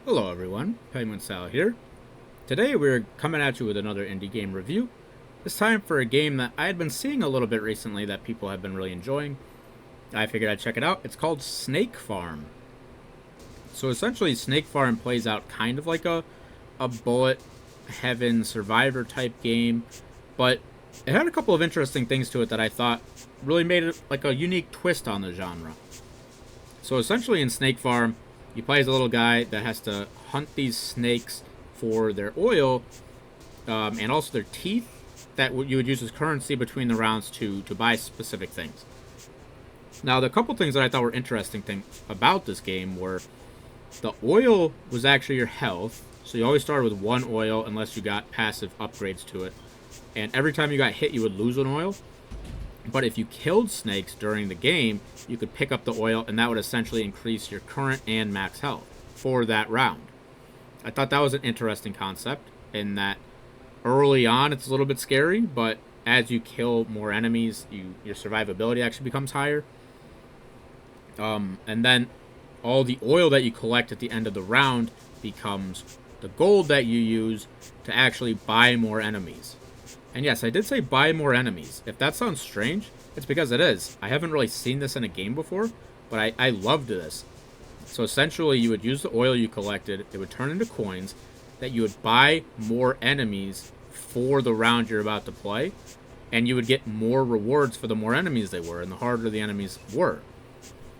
Hello everyone, PenguinSal here. Today we're coming at you with another indie game review. This time for a game that I had been seeing a little bit recently that people have been really enjoying. I figured I'd check it out. It's called Snake Farm. So essentially Snake Farm plays out kind of like a bullet heaven survivor type game, but it had a couple of interesting things to it that I thought really made it like a unique twist on the genre. So essentially in Snake Farm, you play as a little guy that has to hunt these snakes for their oil and also their teeth that you would use as currency between the rounds to buy specific things. Now, the couple things that I thought were interesting about this game were the oil was actually your health. So you always started with one oil unless you got passive upgrades to it. And every time you got hit, you would lose an oil. But if you killed snakes during the game, you could pick up the oil, and that would essentially increase your current and max health for that round. I thought that was an interesting concept, in that early on it's a little bit scary, but as you kill more enemies, your survivability actually becomes higher. And then all the oil that you collect at the end of the round becomes the gold that you use to actually buy more enemies. And yes, I did say buy more enemies. If that sounds strange, it's because it is. I haven't really seen this in a game before, but I loved this. So essentially, you would use the oil you collected, it would turn into coins, that you would buy more enemies for the round you're about to play, and you would get more rewards for the more enemies they were, and the harder the enemies were.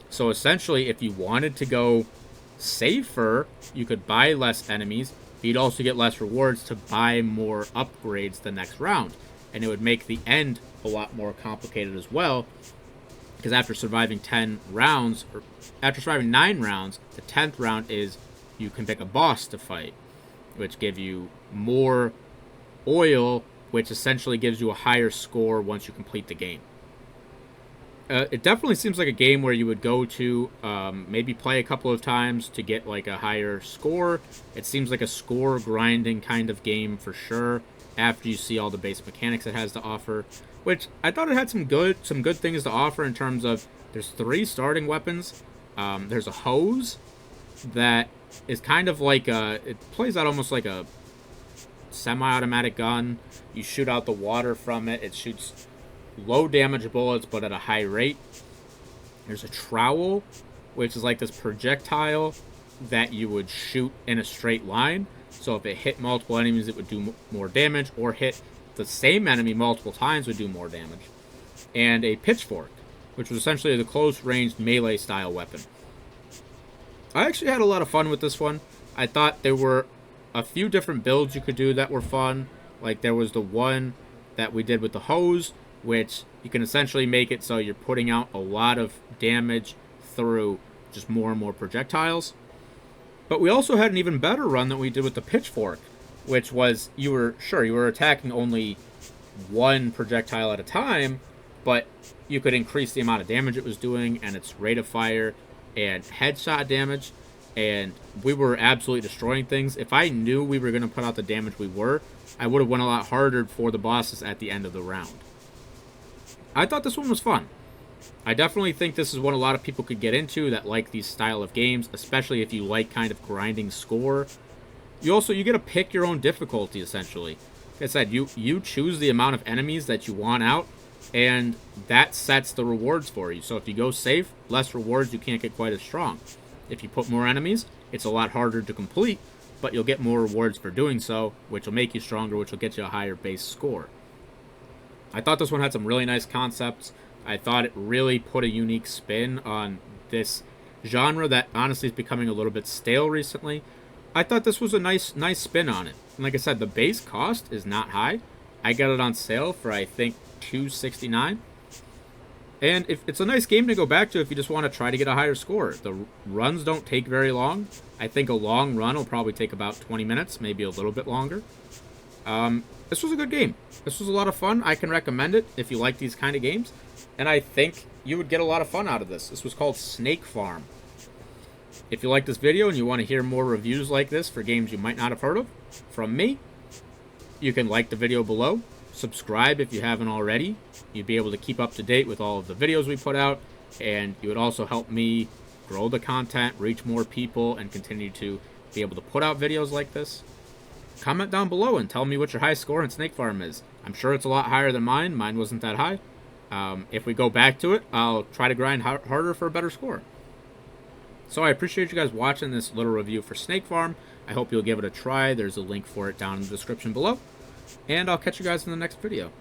So essentially, if you wanted to go safer, you could buy less enemies, you'd also get less rewards to buy more upgrades the next round. And it would make the end a lot more complicated as well. Because after surviving 10 rounds, or after surviving 9 rounds, the 10th round is you can pick a boss to fight, which give you more oil, which essentially gives you a higher score once you complete the game. It definitely seems like a game where you would go to maybe play a couple of times to get like a higher score. It seems like a score grinding kind of game for sure after you see all the base mechanics it has to offer, which I thought it had some good things to offer in terms of there's 3 starting weapons. There's a hose that is kind of like it plays out almost like a semi-automatic gun. You shoot out the water from it. It shoots low damage bullets, but at a high rate. There's a trowel, which is like this projectile that you would shoot in a straight line. So if it hit multiple enemies, it would do more damage, or hit the same enemy multiple times would do more damage. And a pitchfork, which was essentially the close-range melee-style weapon. I actually had a lot of fun with this one. I thought there were a few different builds you could do that were fun. Like there was the one that we did with the hose, which you can essentially make it so you're putting out a lot of damage through just more and more projectiles. But we also had an even better run that we did with the pitchfork, which was you were attacking only one projectile at a time, but you could increase the amount of damage it was doing and its rate of fire and headshot damage, and we were absolutely destroying things. If I knew we were going to put out the damage we were, I would have went a lot harder for the bosses at the end of the round. I thought this one was fun. I definitely think this is one a lot of people could get into that like these style of games, especially if you like kind of grinding score. You get to pick your own difficulty, essentially. Like I said, you choose the amount of enemies that you want out, and that sets the rewards for you. So if you go safe, less rewards, you can't get quite as strong. If you put more enemies, it's a lot harder to complete, but you'll get more rewards for doing so, which will make you stronger, which will get you a higher base score. I thought this one had some really nice concepts. I thought it really put a unique spin on this genre that honestly is becoming a little bit stale recently. I thought this was a nice spin on it. And like I said, the base cost is not high. I got it on sale for I think $2.69. And it's a nice game to go back to if you just want to try to get a higher score. The runs don't take very long. I think a long run will probably take about 20 minutes, maybe a little bit longer. This was a good game. This was a lot of fun. I can recommend it if you like these kind of games. And I think you would get a lot of fun out of this. This was called Snake Farm. If you like this video and you want to hear more reviews like this for games you might not have heard of from me, you can like the video below. Subscribe if you haven't already. You'd be able to keep up to date with all of the videos we put out. And you would also help me grow the content, reach more people, and continue to be able to put out videos like this. Comment down below and tell me what your high score in Snake Farm is. I'm sure it's a lot higher than mine. Mine wasn't that high. If we go back to it, I'll try to grind harder for a better score. So I appreciate you guys watching this little review for Snake Farm. I hope you'll give it a try. There's a link for it down in the description below. And I'll catch you guys in the next video.